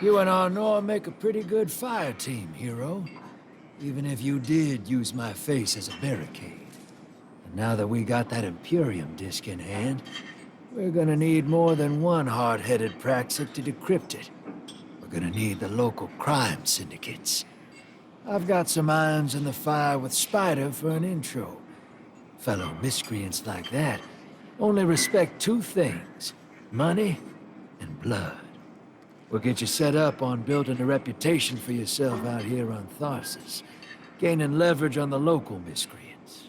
You and Arnor make a pretty good fire team, hero. Even if you did use my face as a barricade. And now that we got that Imperium disk in hand, we're gonna need more than one hard-headed praxic to decrypt it. We're gonna need the local crime syndicates. I've got some irons in the fire with Spider for an intro. Fellow miscreants like that only respect two things: money and blood. We'll get you set up on building a reputation for yourself out here on Tharsis, gaining leverage on the local miscreants.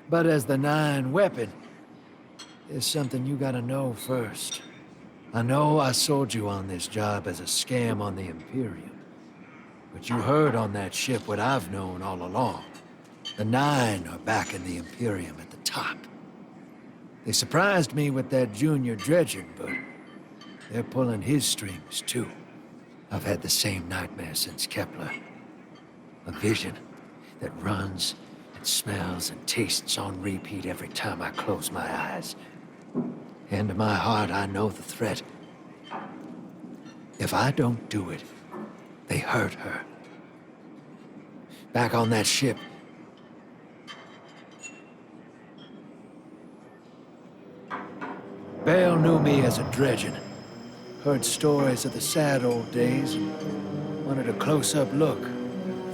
But as the 9 weapon, there's something you gotta know first. I know I sold you on this job as a scam on the Imperium, but you heard on that ship what I've known all along. The 9 are backing the Imperium at the top. They surprised me with that junior dredger, but they're pulling his strings, too. I've had the same nightmare since Kepler. A vision that runs and smells and tastes on repeat every time I close my eyes. And in my heart, I know the threat. If I don't do it, they hurt her. Back on that ship, Bale knew me as a dredgen. Heard stories of the sad old days and wanted a close-up look.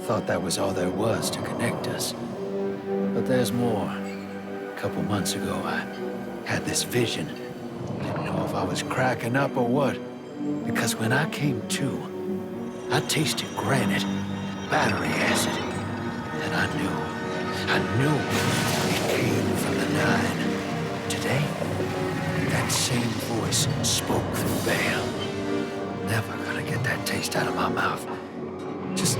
Thought that was all there was to connect us. But there's more. A couple months ago, I had this vision. Didn't know if I was cracking up or what. Because when I came to, I tasted granite, battery acid. And I knew it came from the 9. Today, that same voice spoke through Bale. Never gonna get that taste out of my mouth. Just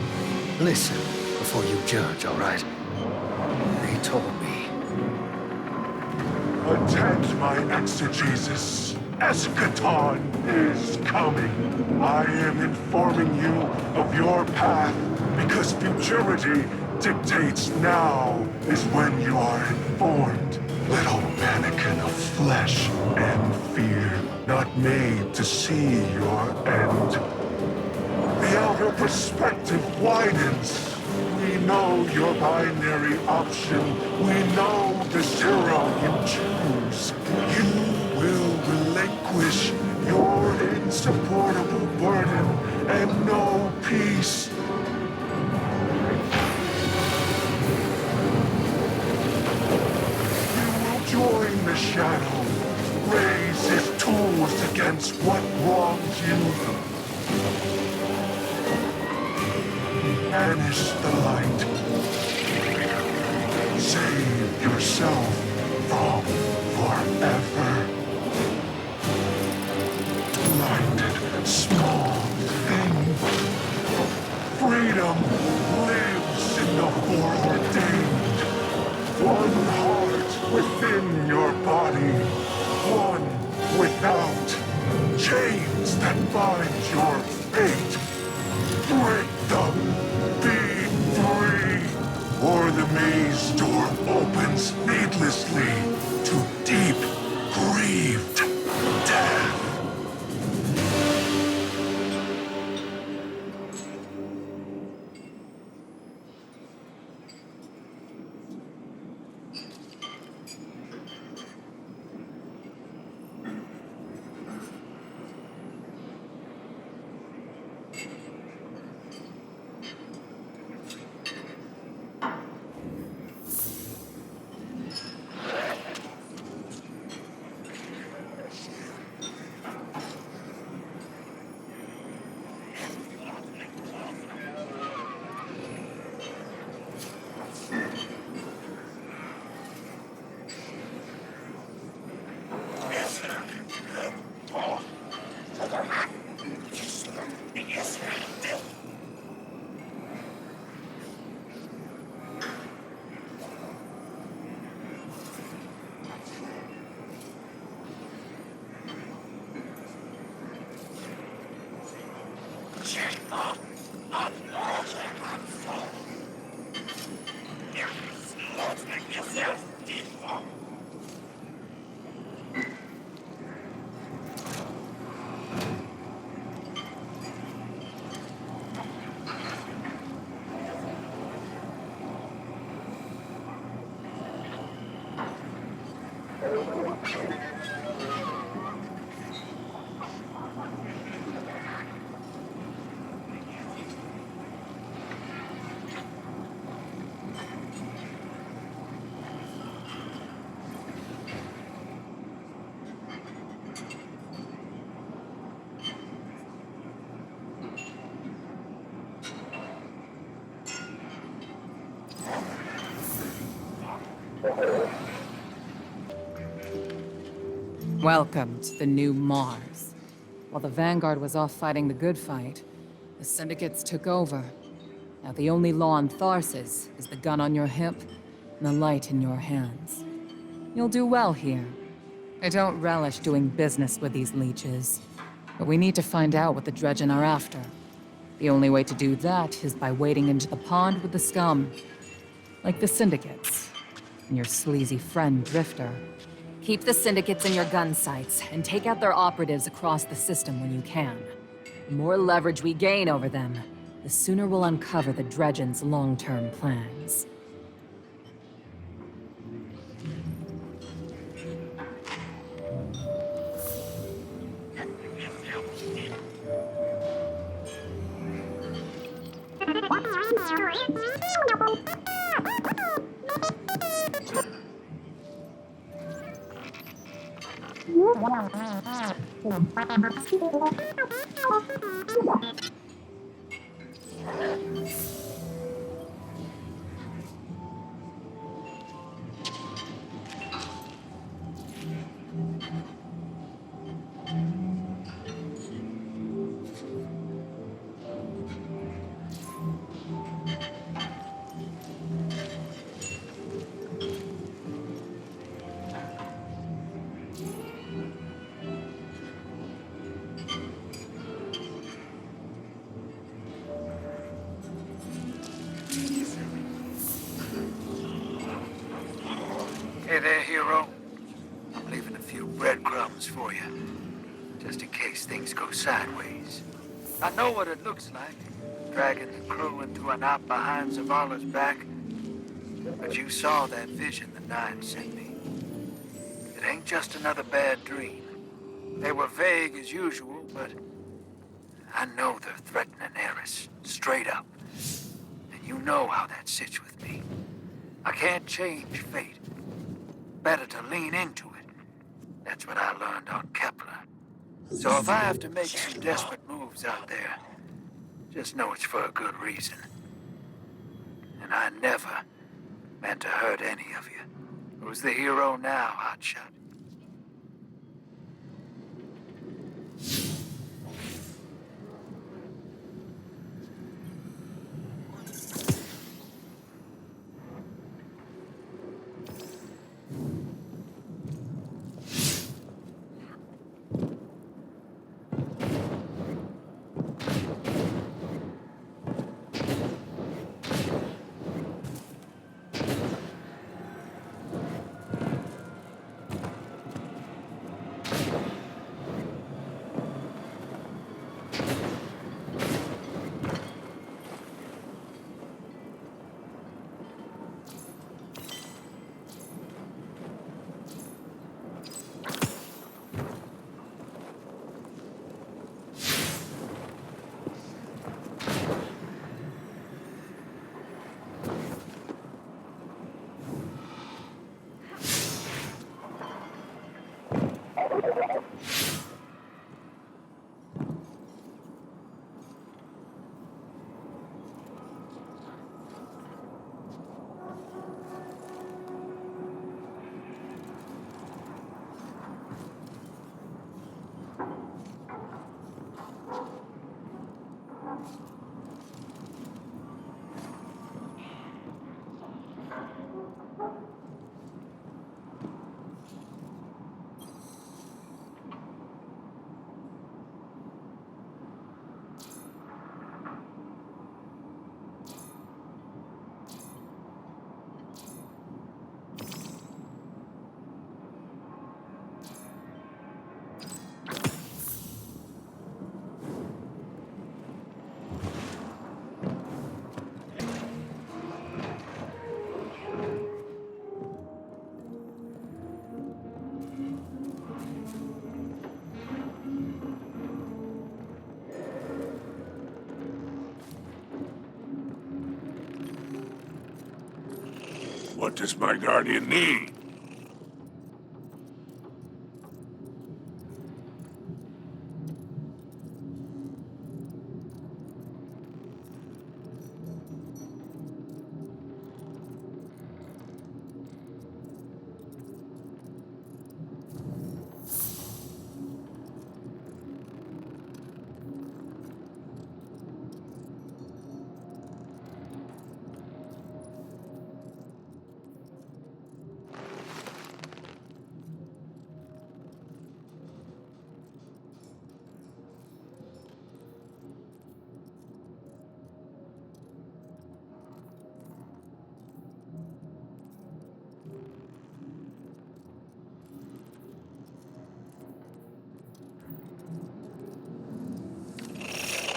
listen before you judge, all right? They told me. Attend my exegesis. Eschaton is coming. I am informing you of your path because futurity dictates now is when you are informed. Little mannequin of flesh and fear, not made to see your end. The outer perspective widens. We know your binary option. We know the zero you choose. You will relinquish your insupportable burden and know peace. You will join the shadow, raise his tools against what wrongs you. Banish the light. Save yourself from forever. Blinded, small thing. Freedom lives in the foreordained. One heart within your body. One without. Chains that bind your fate. Break them. Be free, or the maze door opens needlessly to deep, grieved death. Welcome to the new Mars. While the Vanguard was off fighting the good fight, the Syndicates took over. Now the only law on Tharsis is the gun on your hip and the light in your hands. You'll do well here. I don't relish doing business with these leeches, but we need to find out what the Dredgen are after. The only way to do that is by wading into the pond with the scum. Like the Syndicates, and your sleazy friend Drifter. Keep the Syndicates in your gun sights, and take out their operatives across the system when you can. The more leverage we gain over them, the sooner we'll uncover the Dredgen's long-term plans. plans for you, just in case things go sideways. I know what it looks like, dragging the crew into a knot behind Zavala's back. But you saw that vision the Nine sent me. It ain't just another bad dream. They were vague as usual, but I know they're threatening Eris, straight up. And you know how that sits with me. I can't change fate. Better to lean into it. That's what I learned on Kepler. So if I have to make some desperate moves out there, just know it's for a good reason. And I never meant to hurt any of you. Who's the hero now, Hotshot? What does my guardian need?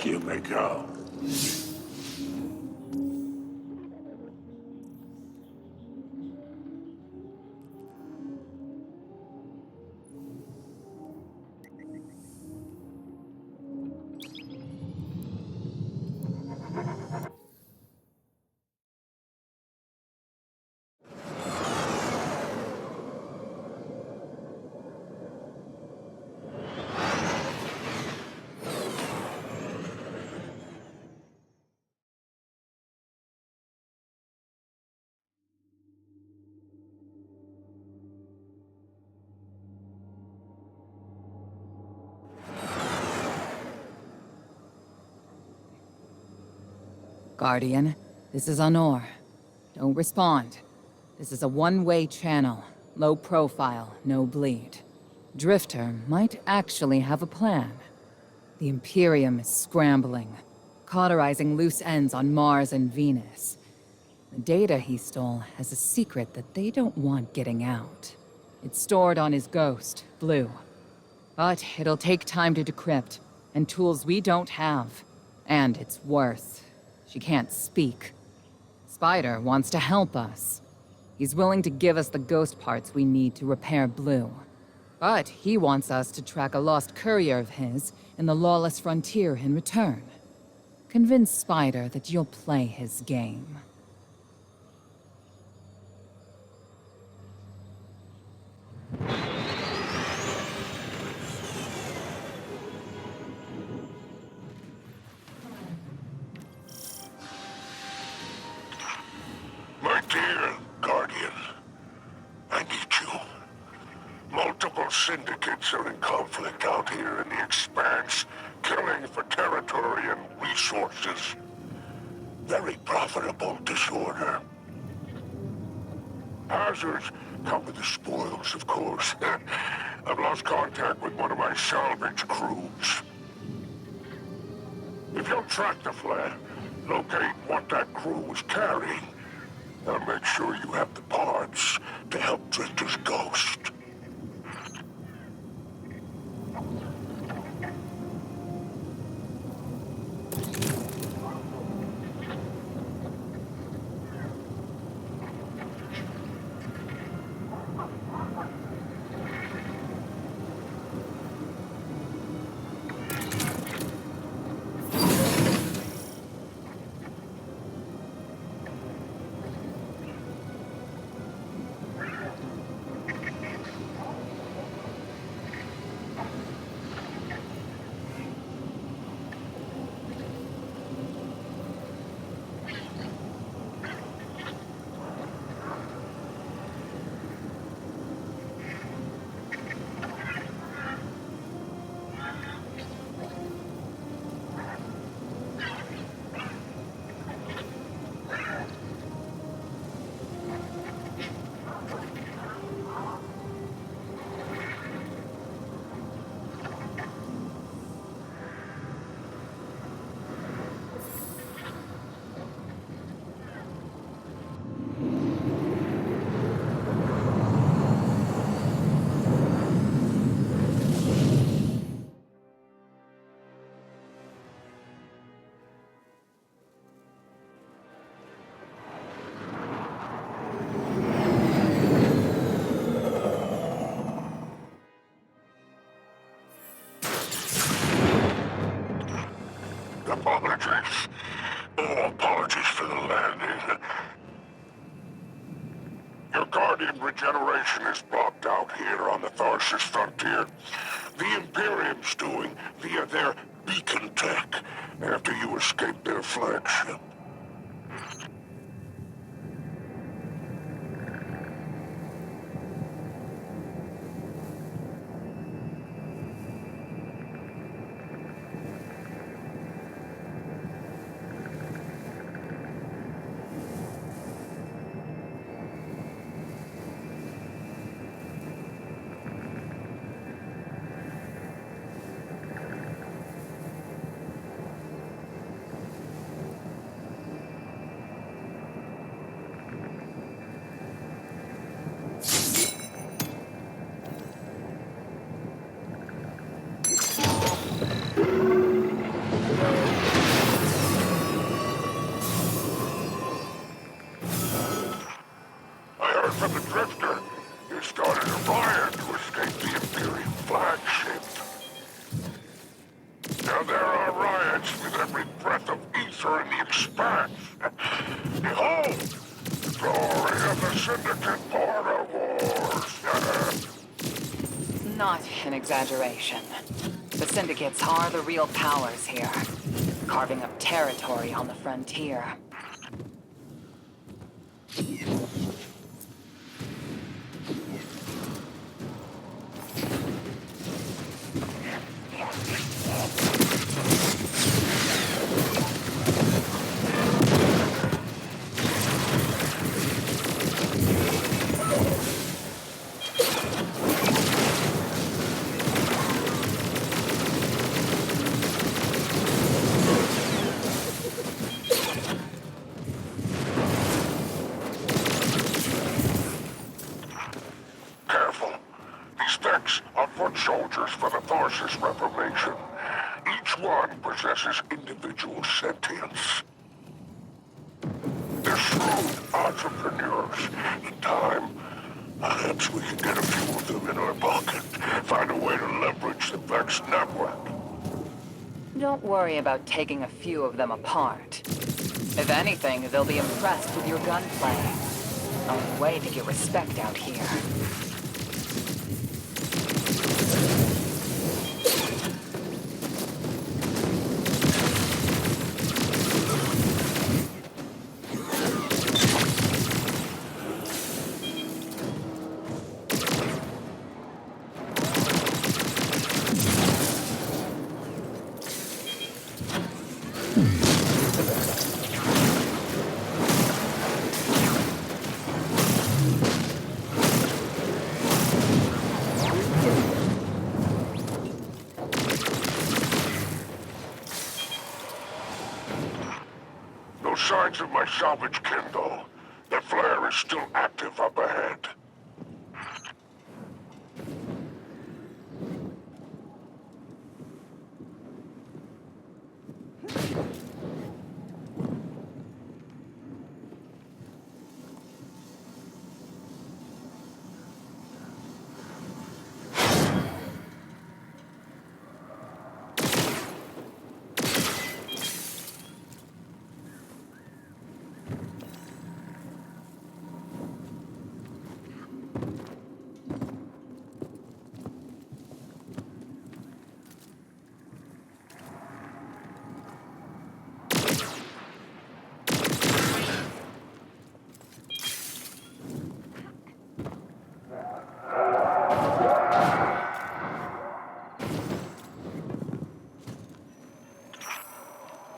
You may go. Guardian, this is Honor. Don't respond. This is a one-way channel. Low profile, no bleed. Drifter might actually have a plan. The Imperium is scrambling, cauterizing loose ends on Mars and Venus. The data he stole has a secret that they don't want getting out. It's stored on his ghost, Blue. But it'll take time to decrypt, and tools we don't have. And it's worse. She can't speak. Spider wants to help us. He's willing to give us the ghost parts we need to repair Blue. But he wants us to track a lost courier of his in the Lawless Frontier in return. Convince Spider that you'll play his game. My dear Guardian, I need you. Multiple syndicates are in conflict out here in the Expanse, killing for territory and resources. Very profitable disorder. Hazards come with the spoils, of course. I've lost contact with one of my salvage crews. If you'll track the flare, locate what that crew was carrying, I'll make sure you have the parts to help Drifter's ghost. Apologies. Oh, apologies for the landing. Your Guardian regeneration is blocked out here on the Tharsis Frontier. The Imperium's doing via their beacon tech after you escaped their flagship. From the Drifter, you started a riot to escape the Imperium flagship. Now there are riots with every breath of ether in the Expanse. Behold, the glory of the Syndicate border wars. Not an exaggeration. The Syndicates are the real powers here, carving up territory on the frontier. Soldiers for the Tharsis Reformation. Each one possesses individual sentience. They're shrewd entrepreneurs. In time, perhaps we can get a few of them in our pocket. Find a way to leverage the Vex network. Don't worry about taking a few of them apart. If anything, they'll be impressed with your gunplay. Only way to get respect out here. No signs of my salvage kin, though. The flare is still active up ahead.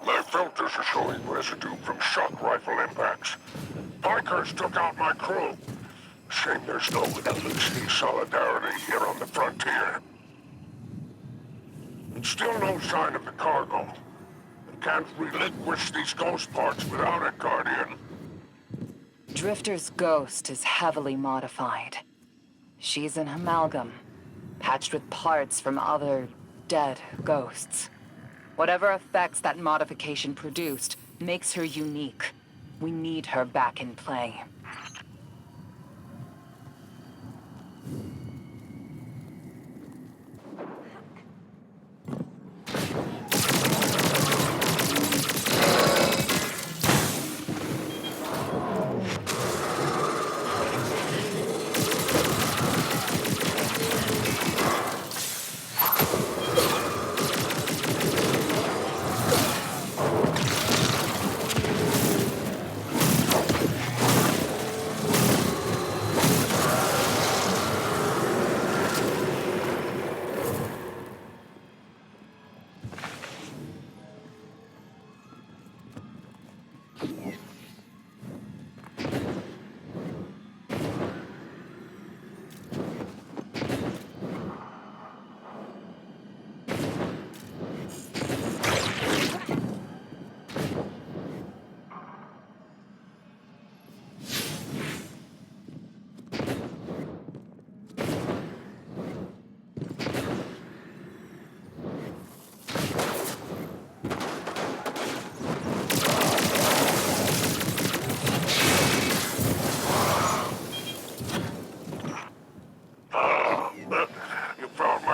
My filters are showing residue from shock rifle impacts. Pikers took out my crew. Shame there's no LHC solidarity here on the frontier. And still no sign of the cargo. I can't relinquish these ghost parts without it, Guardian. Drifter's ghost is heavily modified. She's an amalgam, patched with parts from other dead ghosts. Whatever effects that modification produced makes her unique. We need her back in play.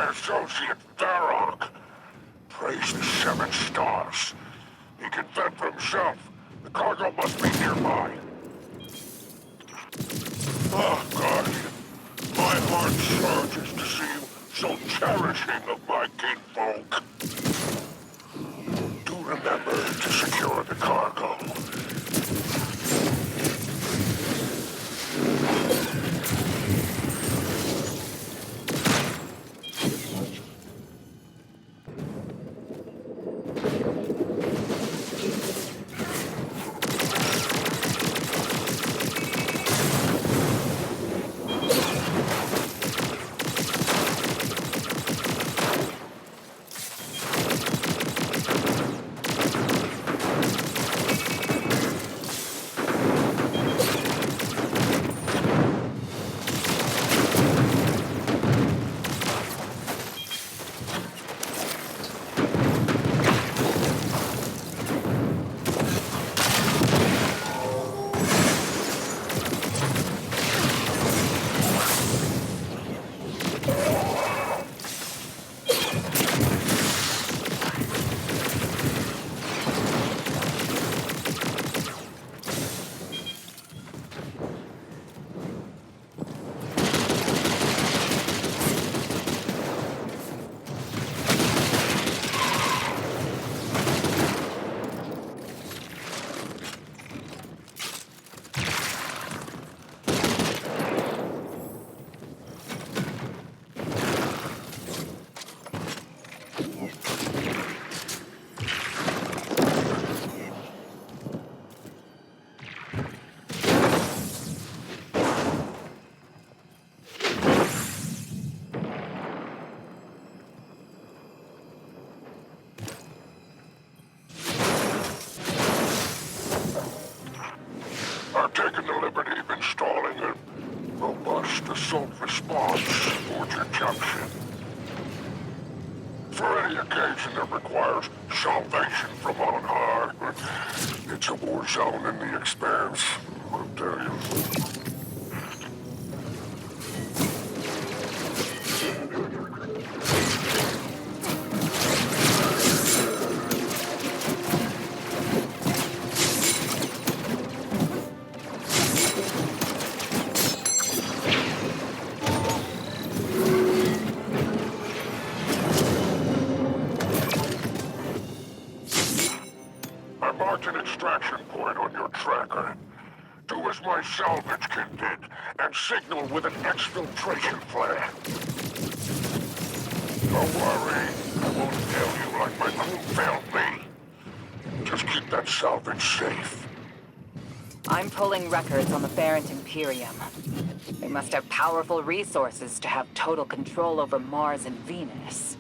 Associate Varrock. Praise the 7 stars. He can fend for himself. The cargo must be nearby. Oh, Guardian. My heart surges to see you so cherishing of my kinfolk. Do remember to secure the cargo. I've taken the liberty of installing a robust assault response aboard your junction. For any occasion that requires salvation from on high, it's a war zone in the expanse, I'll tell you. I marked an extraction point on your tracker. Do as my salvage kit did, and signal with an exfiltration flare. Don't worry, I won't fail you like my crew failed me. Just keep that salvage safe. I'm pulling records on the Barrent Imperium. They must have powerful resources to have total control over Mars and Venus.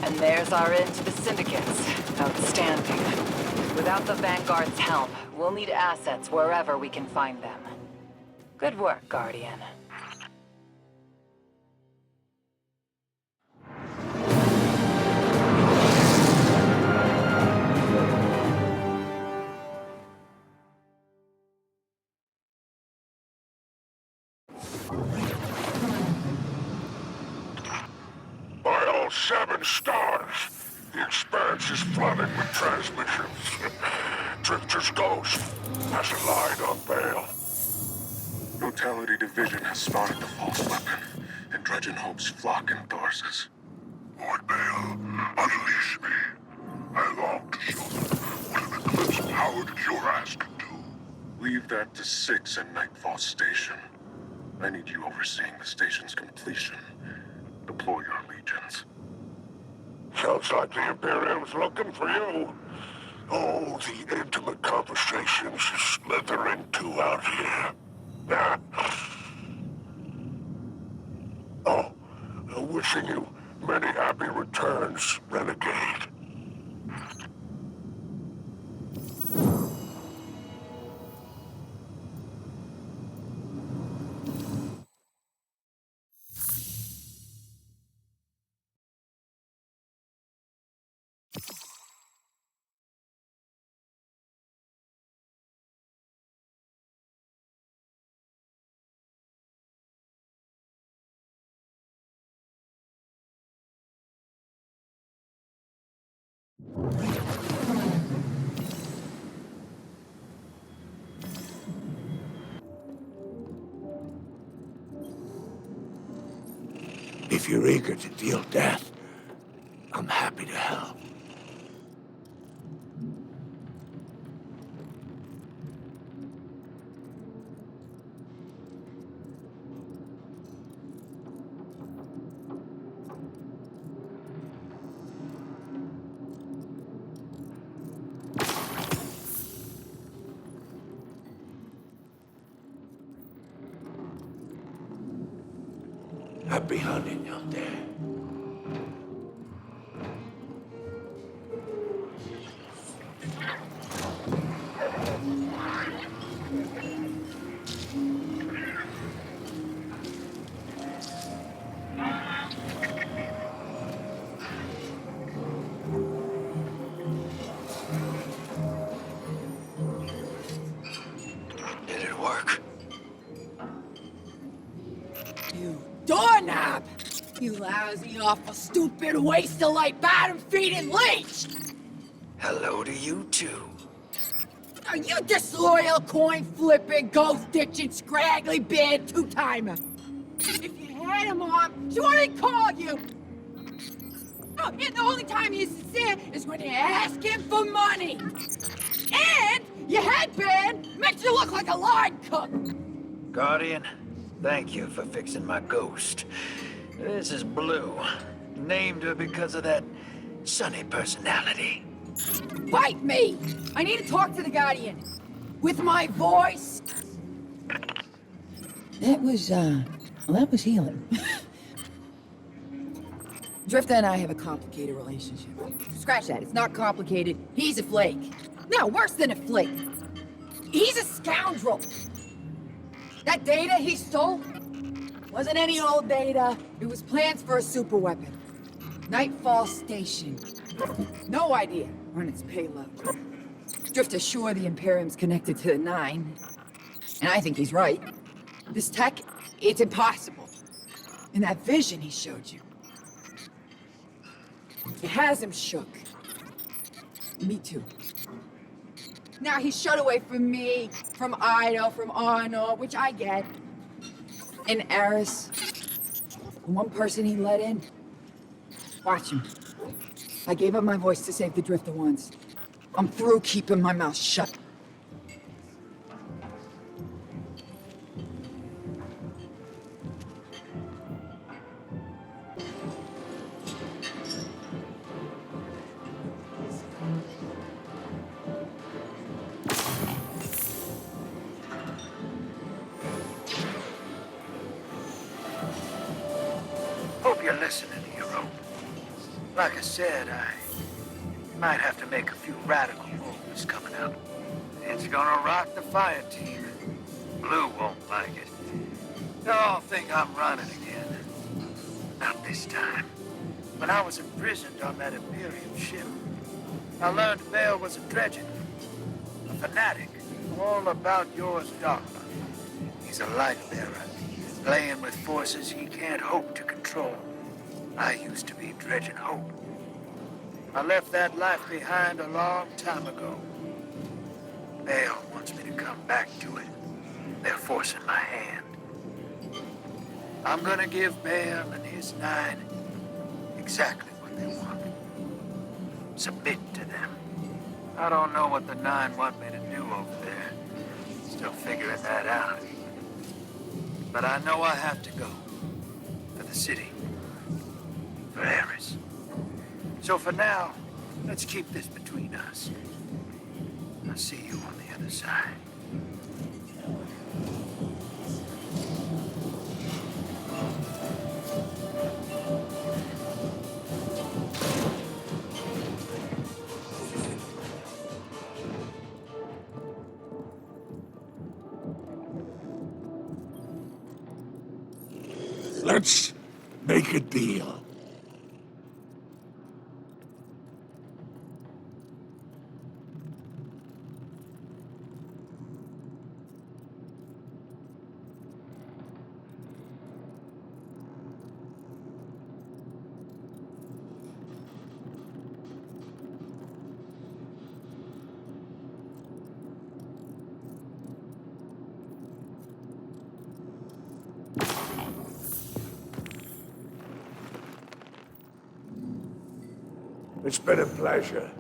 And there's our end to the syndicates. Outstanding. Without the Vanguard's help, we'll need assets wherever we can find them. Good work, Guardian. By all 7 stars, the expanse is flooding with transmissions. Drifter's ghost hasn't lied on bail. Totality Division has spotted the false weapon, and Dredgen hopes flock in Tharsis. Lord Bale, unleash me. I long to show them what an eclipse-powered cuirass can do. Leave that to 6 and Nightfall Station. I need you overseeing the station's completion. Deploy your legions. Sounds Looks like the Imperium's looking for you. Oh, the intimate conversations you slither into out here. Oh, wishing you many happy returns, Renegade. If you're eager to deal death, I'm happy to help. Happy hunting out there. Did it work? You doorknob! You lousy, awful, stupid, waste-of-light, bottom-feeding leech! Hello to you, too. Are you disloyal, coin-flipping, ghost-ditching, scraggly beard two-timer? If you had a mom, she wouldn't call you! Oh, and the only time he's sincere is when you ask him for money! And your headband makes you look like a line cook! Guardian, thank you for fixing my ghost. This is Blue. Named her because of that sunny personality. Bite me! I need to talk to the Guardian. With my voice. That was healing. Drifter and I have a complicated relationship. Scratch that, it's not complicated. He's a flake. No, worse than a flake. He's a scoundrel. That data he stole wasn't any old data. It was plans for a superweapon. Nightfall Station. No idea on its payload. Drifter's sure the Imperium's connected to the Nine. And I think he's right. This tech, it's impossible. And that vision he showed you, it has him shook. Me too. Now he's shut away from me, from Ido, from Arno, which I get. And Eris. The one person he let in. Watch him. I gave up my voice to save the Drifter once. I'm through keeping my mouth shut. Hope you're listening, hero. Like I said, I might have to make a few radical moves coming up. It's gonna rock the fire team. Blue won't like it. They'll all think I'm running again. Not this time. When I was imprisoned on that Imperium ship, I learned Vale was a dredgen, a fanatic, all about yours dogma. He's a light bearer, playing with forces he can't hope to control. I used to be dredging hope. I left that life behind a long time ago. Vale wants me to come back to it. They're forcing my hand. I'm gonna give Vale and his Nine exactly what they want. Submit to them. I don't know what the Nine want me to do over there. Still figuring that out. But I know I have to go. For the city. For Eris. So for now, let's keep this between us. I'll see you on the other side. Let's make a deal. It's been a pleasure.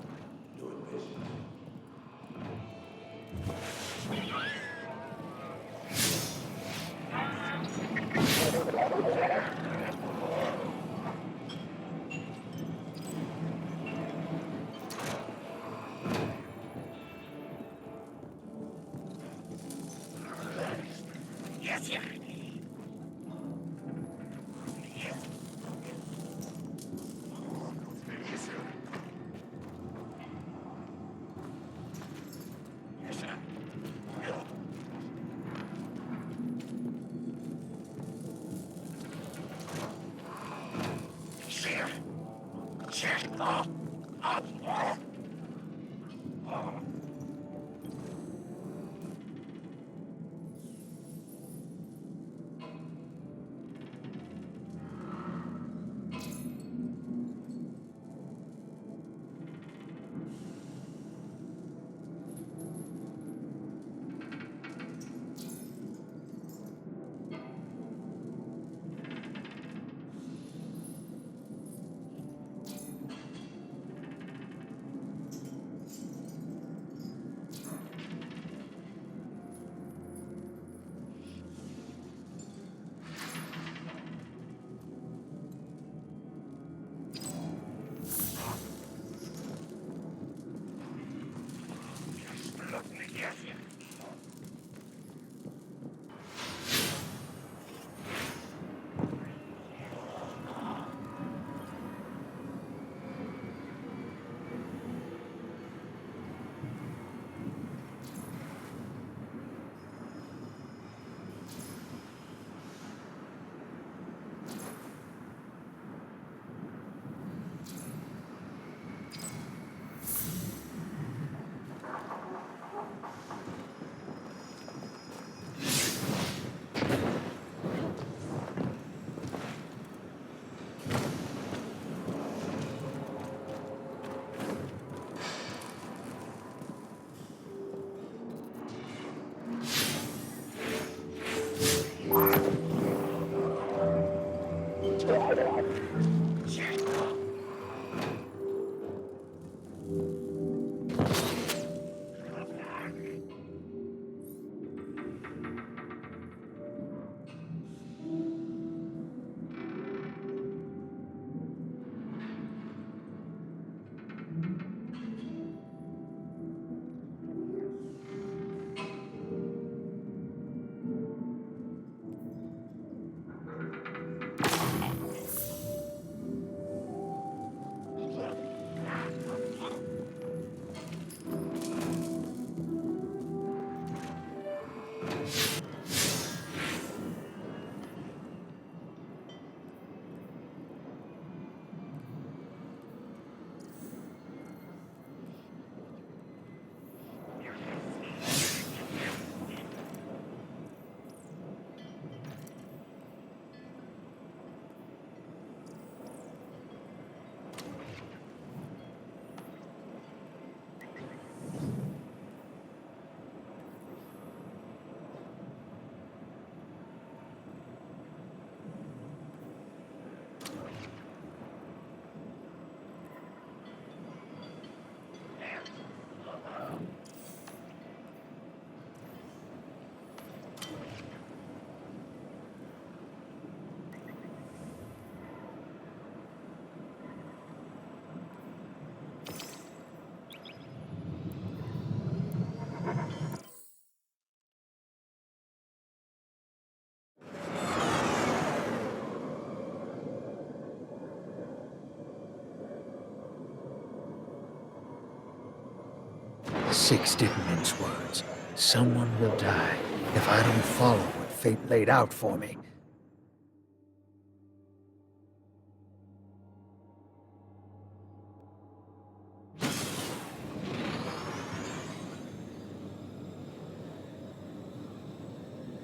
Six didn't mince words. Someone will die if I don't follow what fate laid out for me.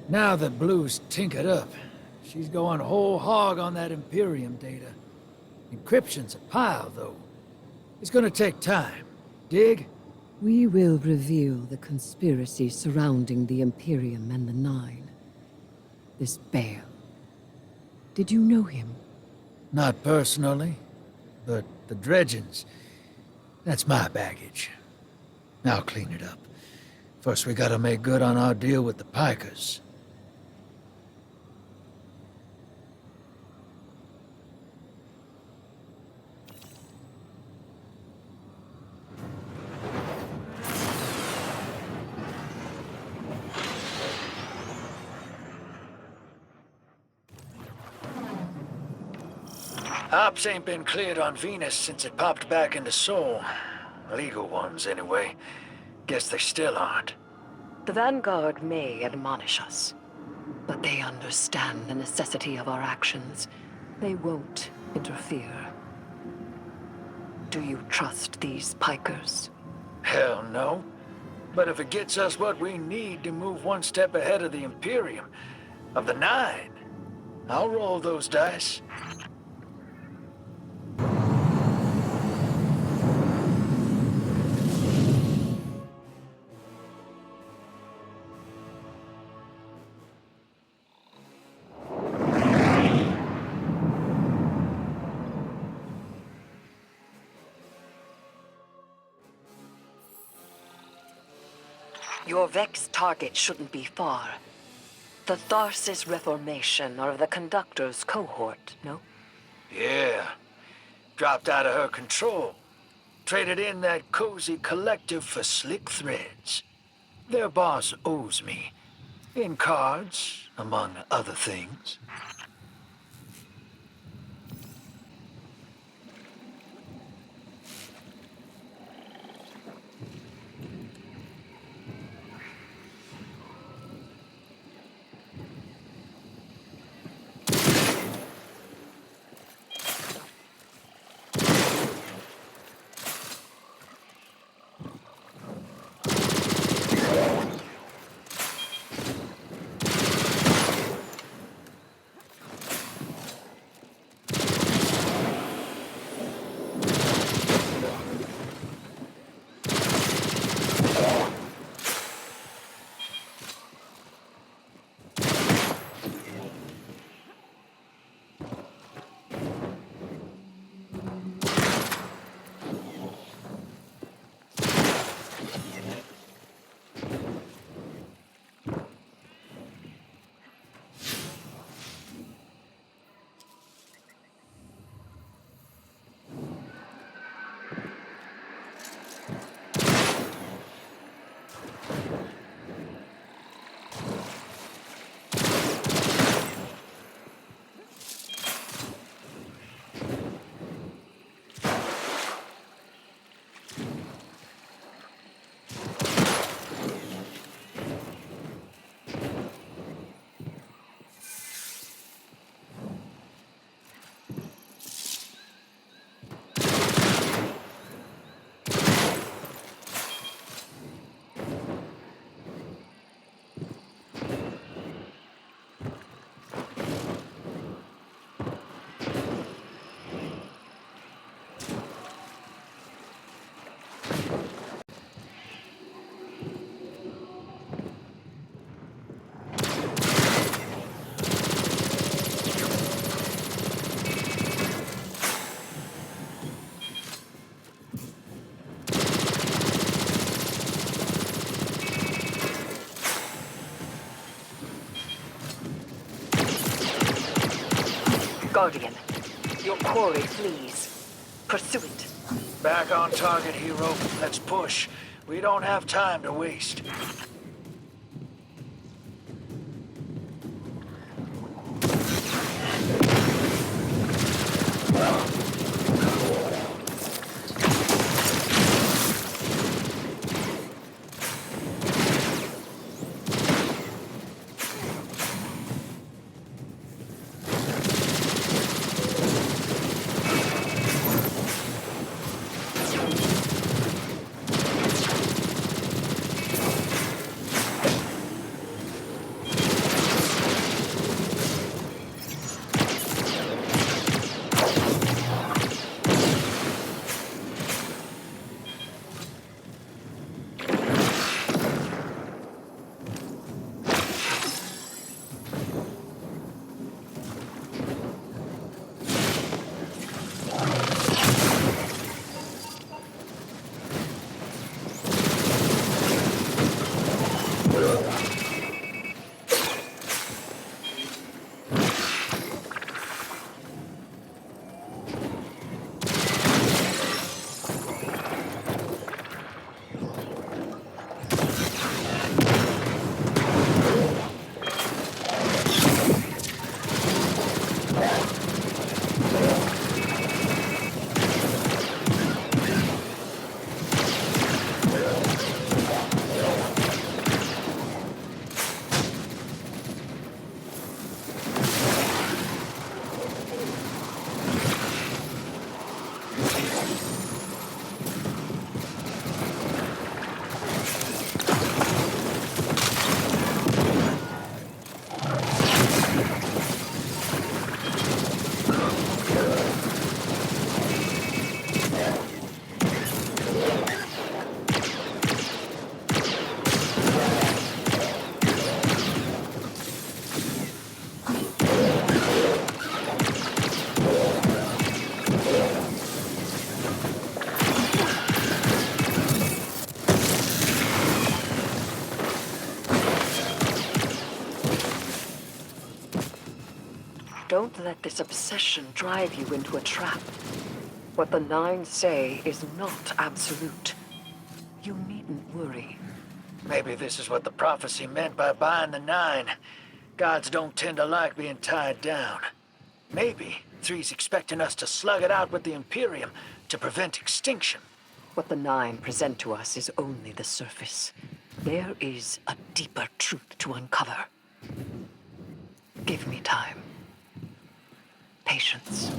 Now that Blue's tinkered up, she's going whole hog on that Imperium data. Encryption's a pile, though. It's gonna take time. Dig? We will reveal the conspiracy surrounding the Imperium and the Nine. This Bale. Did you know him? Not personally, but the dredgings, that's my baggage. I'll clean it up. First, we gotta make good on our deal with the Pikers. Ops ain't been cleared on Venus since it popped back into Sol. Legal ones, anyway. Guess they still aren't. The Vanguard may admonish us, but they understand the necessity of our actions. They won't interfere. Do you trust these Pikers? Hell no. But if it gets us what we need to move one step ahead of the Imperium, of the Nine, I'll roll those dice. Your Vex target shouldn't be far. The Tharsis Reformation are the Conductor's cohort, no? Yeah. Dropped out of her control. Traded in that cozy collective for slick threads. Their boss owes me. In cards, among other things. Guardian, your quarry flees. Pursue it. Back on target, hero. Let's push. We don't have time to waste. Don't let this obsession drive you into a trap. What the Nine say is not absolute. You needn't worry. Maybe this is what the prophecy meant by buying the Nine. Gods don't tend to like being tied down. Maybe Three's expecting us to slug it out with the Imperium to prevent extinction. What the Nine present to us is only the surface. There is a deeper truth to uncover. Give me time. Patience.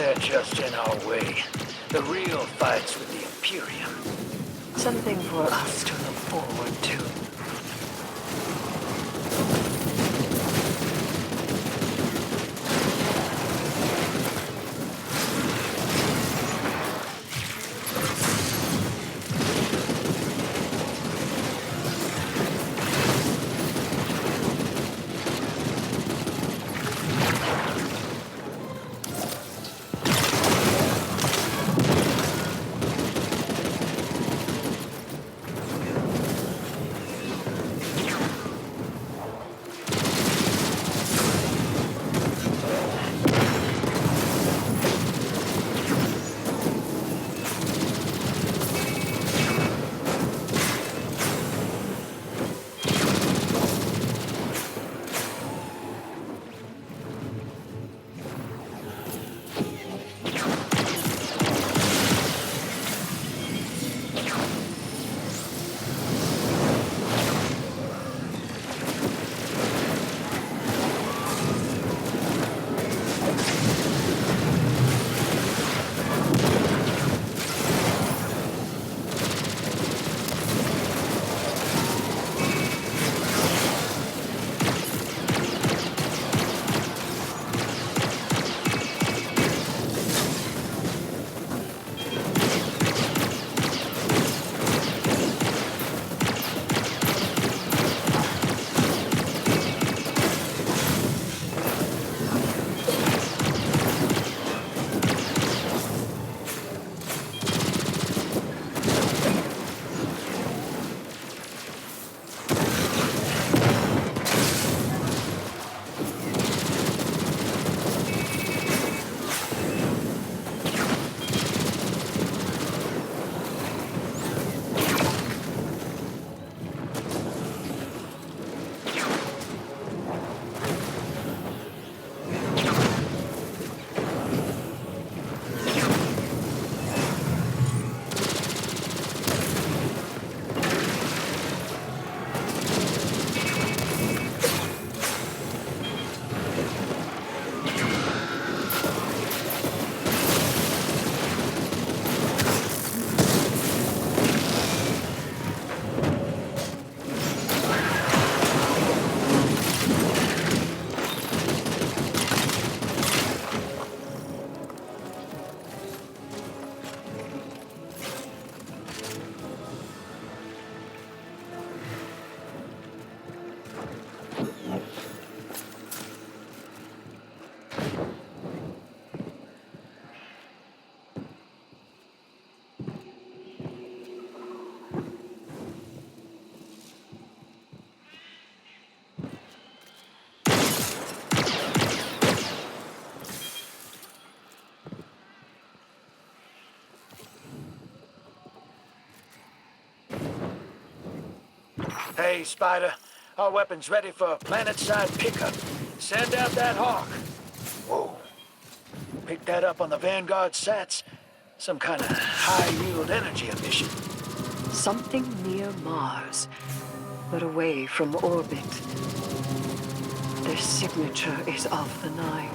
They're just in our way. The real fight's with the Imperium. Something for us to look forward to. Hey, Spider. Our weapon's ready for a planet-side pickup. Send out that hawk. Whoa. Pick that up on the Vanguard sats. Some kind of high-yield energy emission. Something near Mars, but away from orbit. Their signature is of the Nine.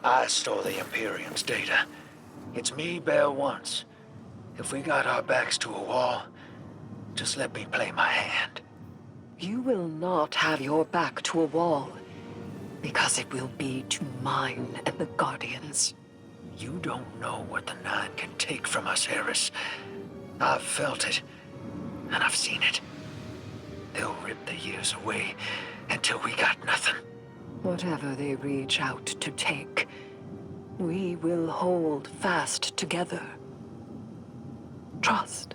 I stole the Imperium's data. It's me, Bear, once. If we got our backs to a wall, just let me play my hand. You will not have your back to a wall, because it will be to mine and the Guardians. You don't know what the Nine can take from us, Harris. I've felt it, and I've seen it. They'll rip the years away until we got nothing. Whatever they reach out to take, we will hold fast together. Trust.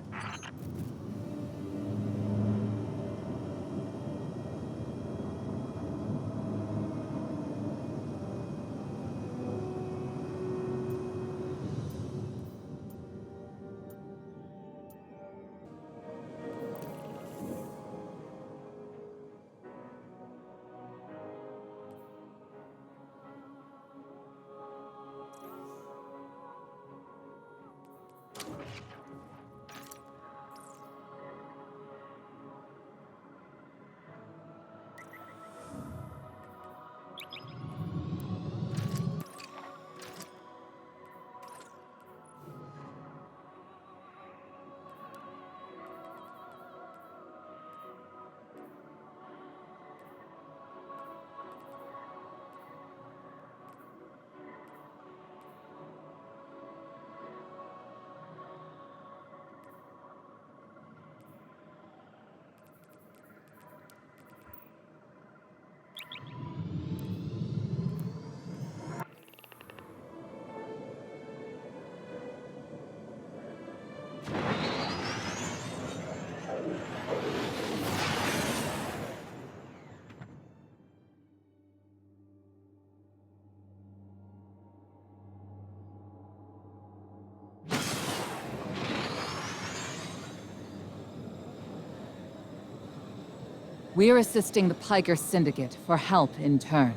We're assisting the Piker Syndicate for help in turn.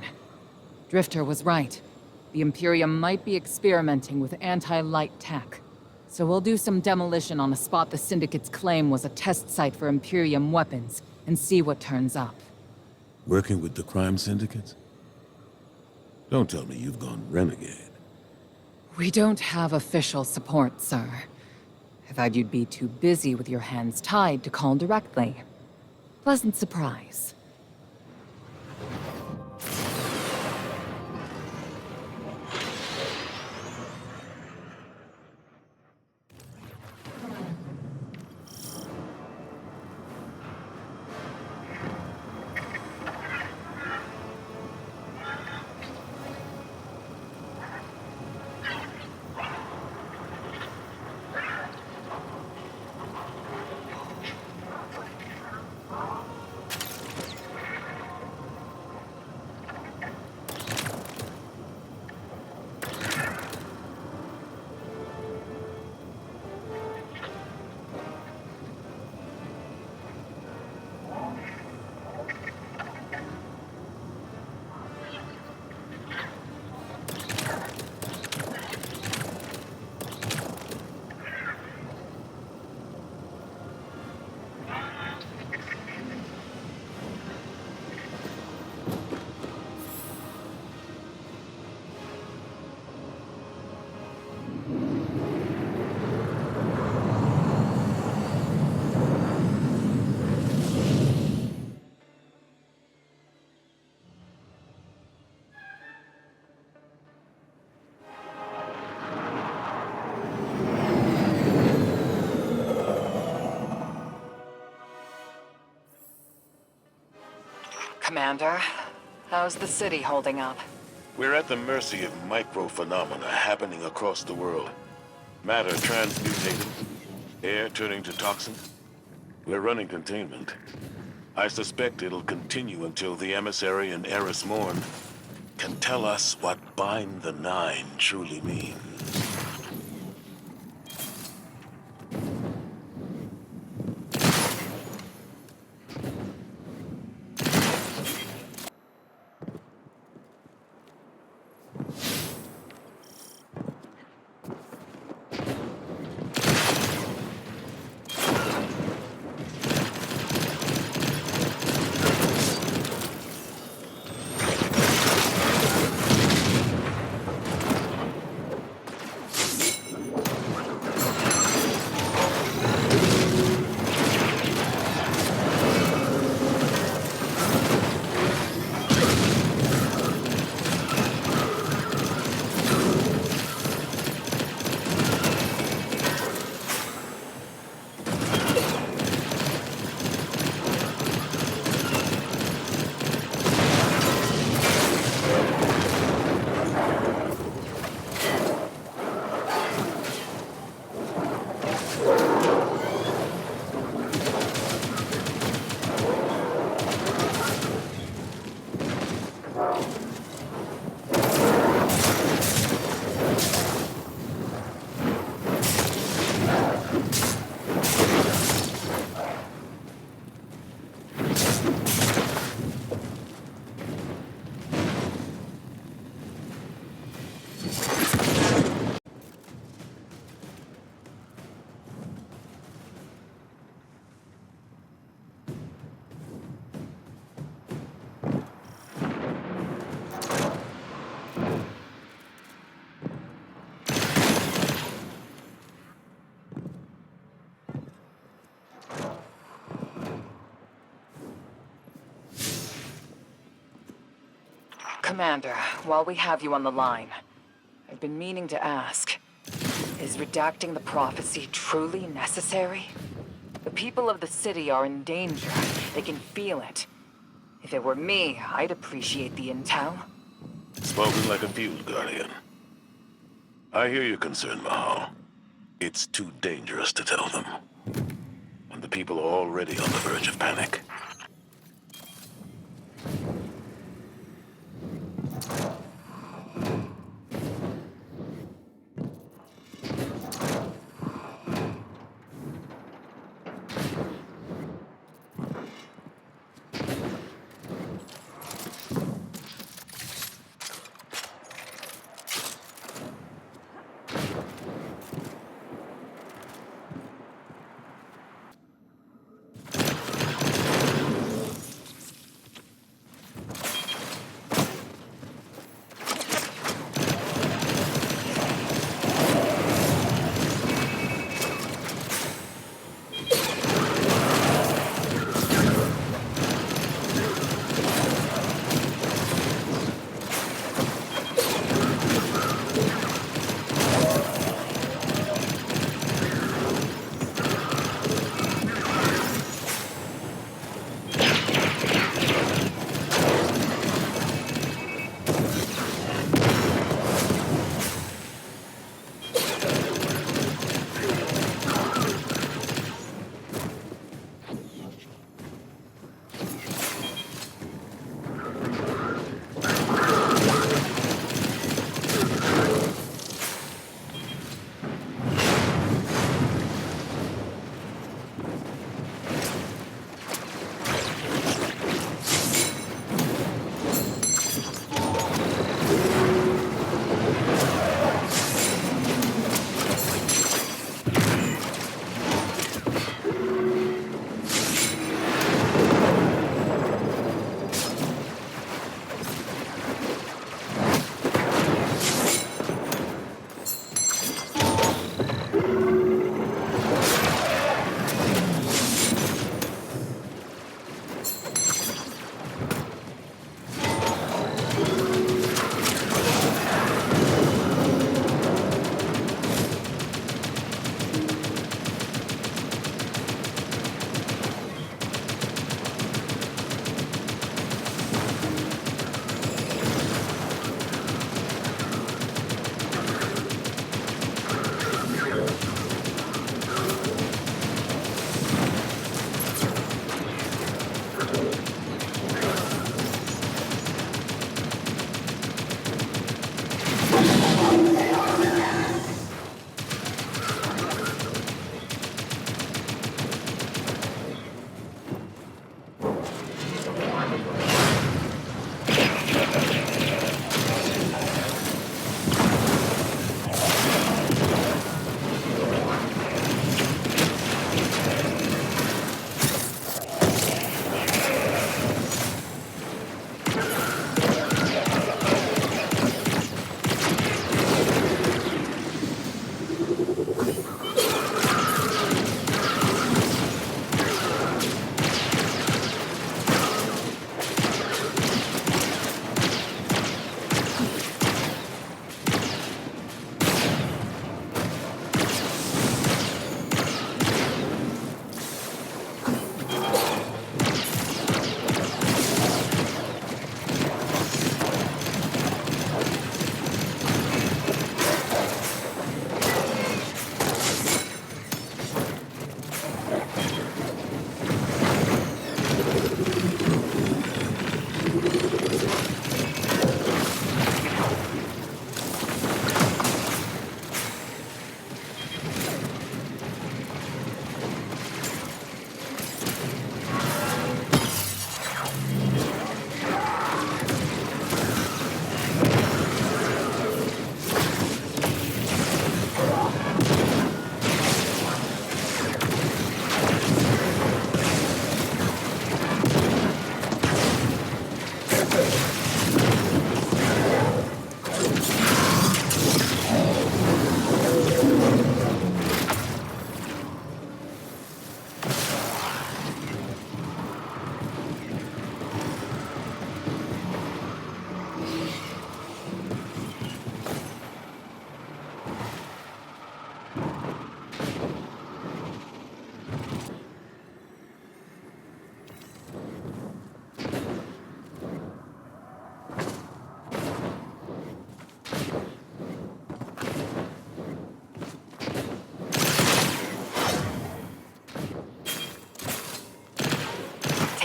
Drifter was right. The Imperium might be experimenting with anti-light tech. So we'll do some demolition on a spot the Syndicate's claim was a test site for Imperium weapons, and see what turns up. Working with the crime syndicates? Don't tell me you've gone renegade. We don't have official support, sir. I thought you'd be too busy with your hands tied to call directly. Pleasant surprise. Commander, how's the city holding up? We're at the mercy of micro-phenomena happening across the world. Matter transmutating, air turning to toxin. We're running containment. I suspect it'll continue until the emissary and Eris Morn can tell us what bind the Nine truly means. Commander, while we have you on the line, I've been meaning to ask, is redacting the prophecy truly necessary? The people of the city are in danger. They can feel it. If it were me, I'd appreciate the intel. Spoken like a field guardian. I hear your concern, Mahal. It's too dangerous to tell them. And the people are already on the verge of panic.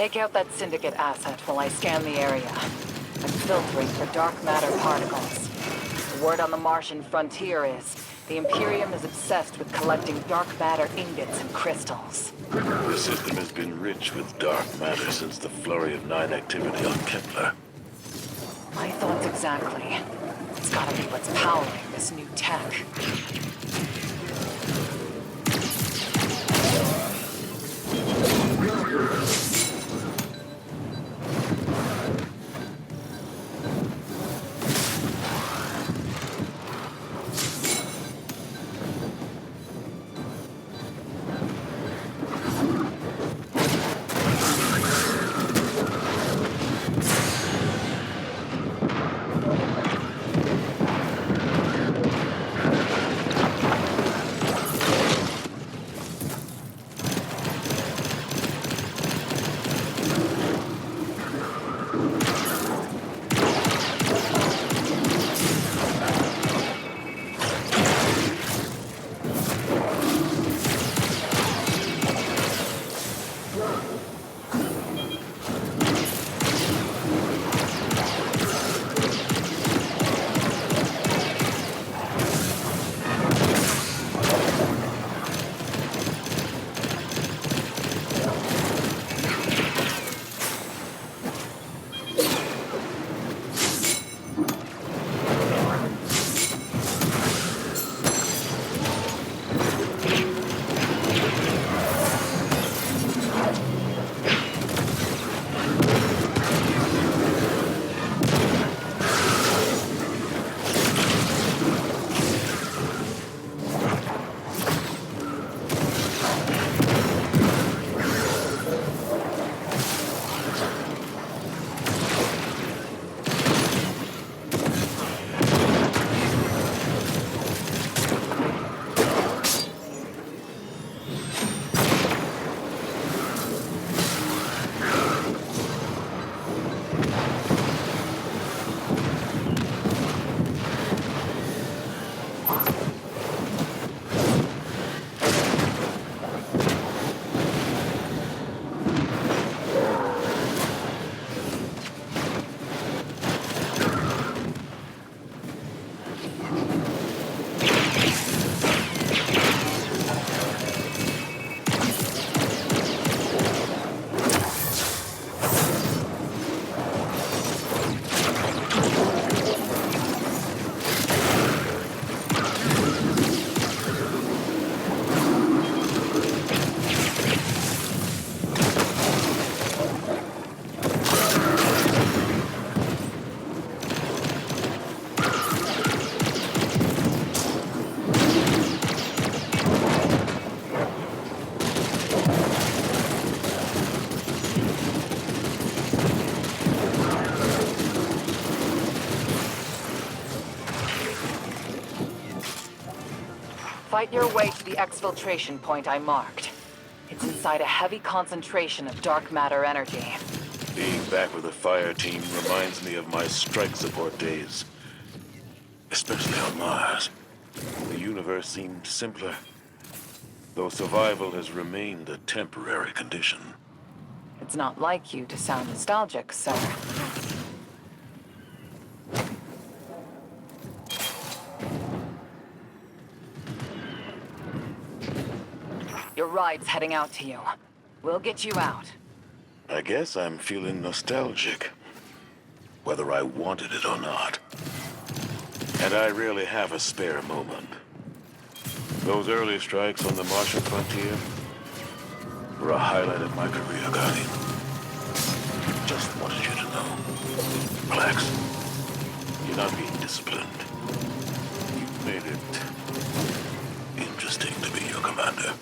Take out that Syndicate asset while I scan the area. I'm filtering for dark matter particles. The word on the Martian frontier is, the Imperium is obsessed with collecting dark matter ingots and crystals. The system has been rich with dark matter since the Flurry of 9 activity on Kepler. My thoughts exactly. It's gotta be what's powering this new tech. Fight your way to the exfiltration point I marked. It's inside a heavy concentration of dark matter energy. Being back with the fire team reminds me of my strike support days. Especially on Mars. The universe seemed simpler, though survival has remained a temporary condition. It's not like you to sound nostalgic, sir. Your ride's heading out to you. We'll get you out. I guess I'm feeling nostalgic, whether I wanted it or not. And I rarely have a spare moment. Those early strikes on the Martian frontier were a highlight of my career, Guardian. Just wanted you to know. Relax. You're not being disciplined. You made it interesting to be your commander.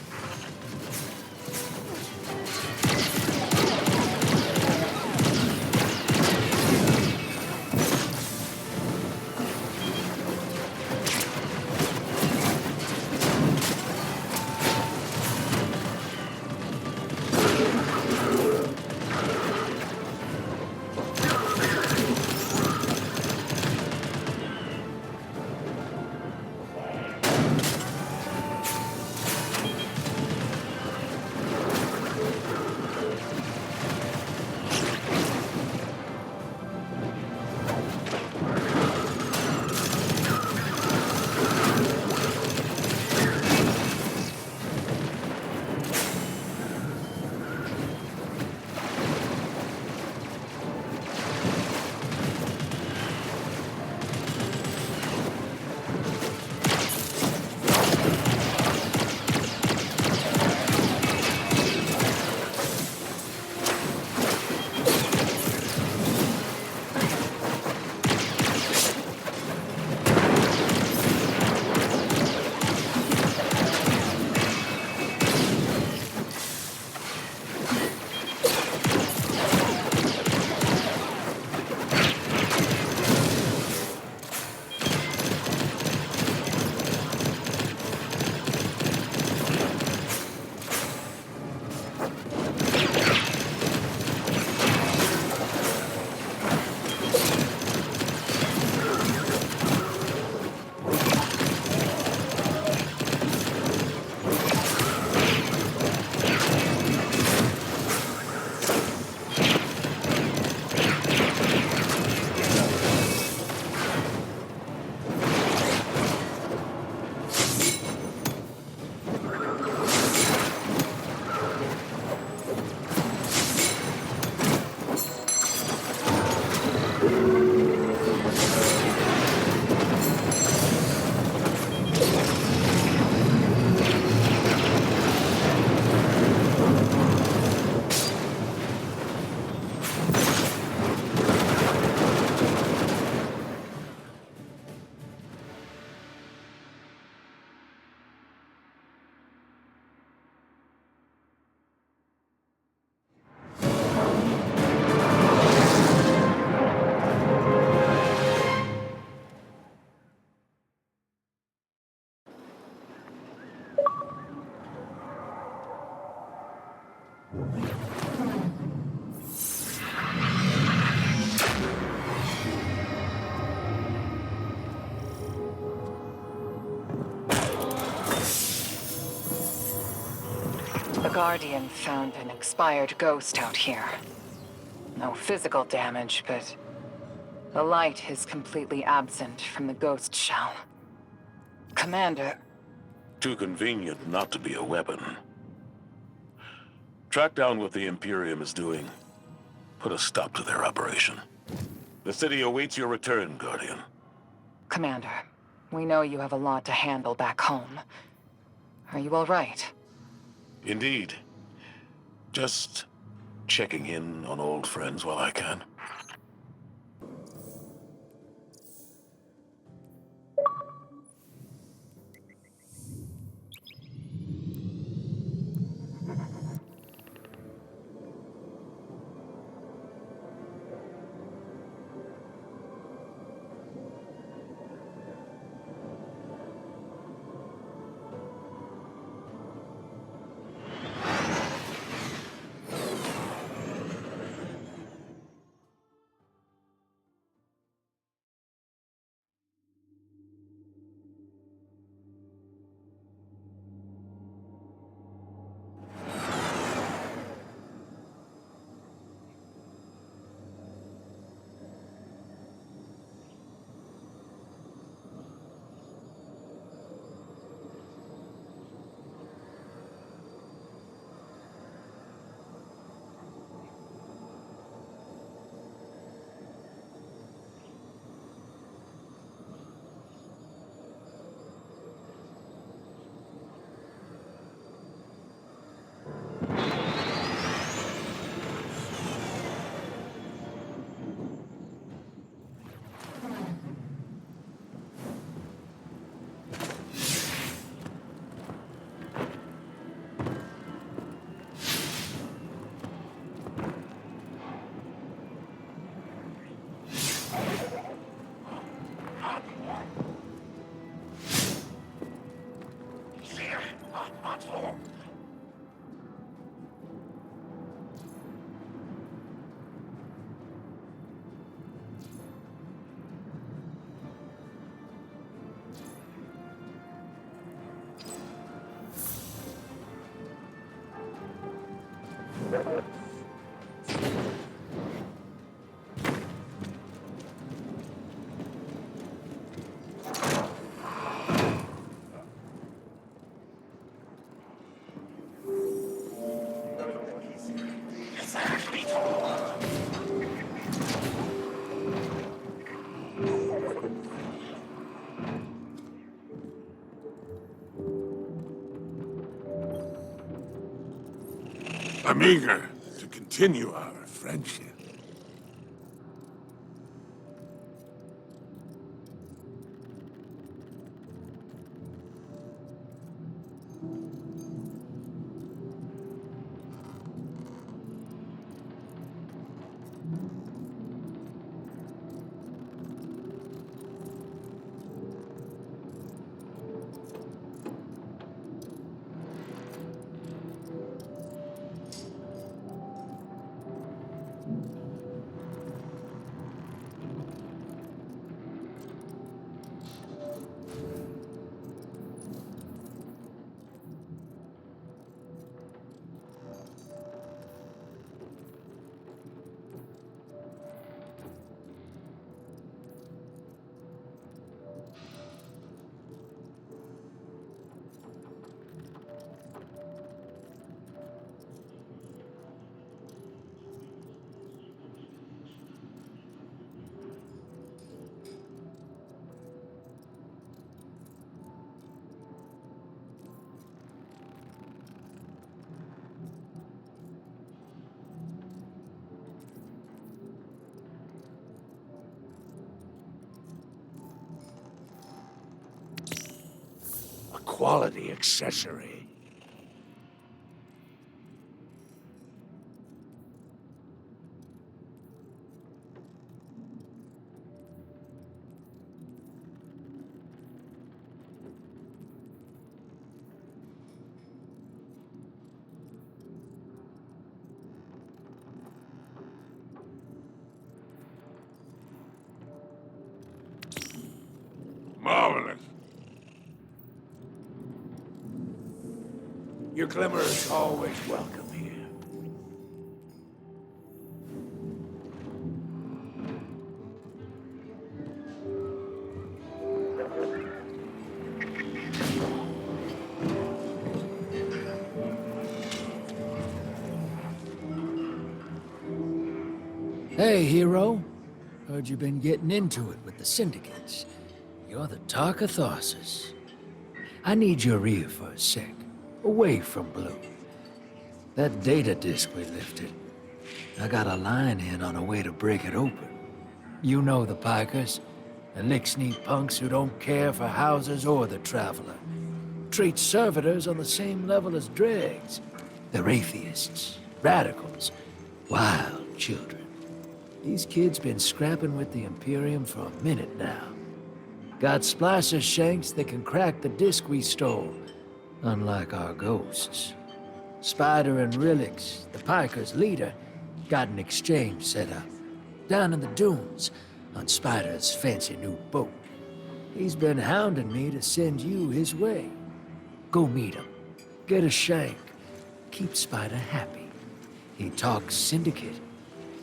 The Guardian found an expired ghost out here. No physical damage, but the light is completely absent from the ghost shell. Commander, Too convenient not to be a weapon. Track down what the Imperium is doing. Put a stop to their operation. The city awaits your return, Guardian. Commander, we know you have a lot to handle back home. Are you all right? Indeed. Just checking in on old friends while I can. I'm eager to continue our friendship. A quality accessory. Marvelous. Your glimmer is always welcome here. Hey, hero. Heard you've been getting into it with the syndicates. You're the talk of Tharsis. I need your ear for a sec. Away from Blue. That data disk we lifted. I got a line in on a way to break it open. You know the pikers. The lick-sneak punks who don't care for houses or the traveler. Treat servitors on the same level as dregs. They're atheists, radicals, wild children. These kids been scrapping with the Imperium for a minute now. Got splicer shanks that can crack the disc we stole, unlike our ghosts. Spider and Rilix, the Pikers' leader, got an exchange set up. Down in the dunes, on Spider's fancy new boat. He's been hounding me to send you his way. Go meet him. Get a shank. Keep Spider happy. He talks Syndicate.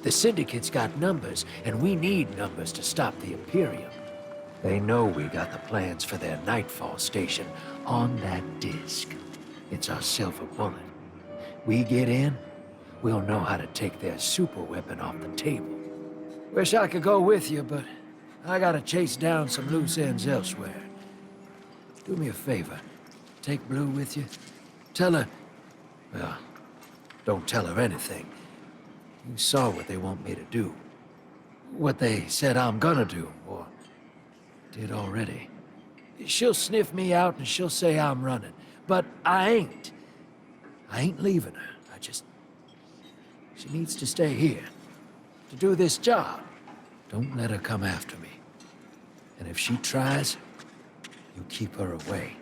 The Syndicate's got numbers, and we need numbers to stop the Imperium. They know we got the plans for their Nightfall station on that disc. It's our silver bullet. We get in, we'll know how to take their super weapon off the table. Wish I could go with you, but I gotta chase down some loose ends elsewhere. Do me a favor. Take Blue with you. Tell her... well, don't tell her anything. You saw what they want me to do. What they said I'm gonna do, or did already. She'll sniff me out and she'll say I'm running. But I ain't. I ain't leaving her. She needs to stay here. To do this job. Don't let her come after me. And if she tries, you keep her away.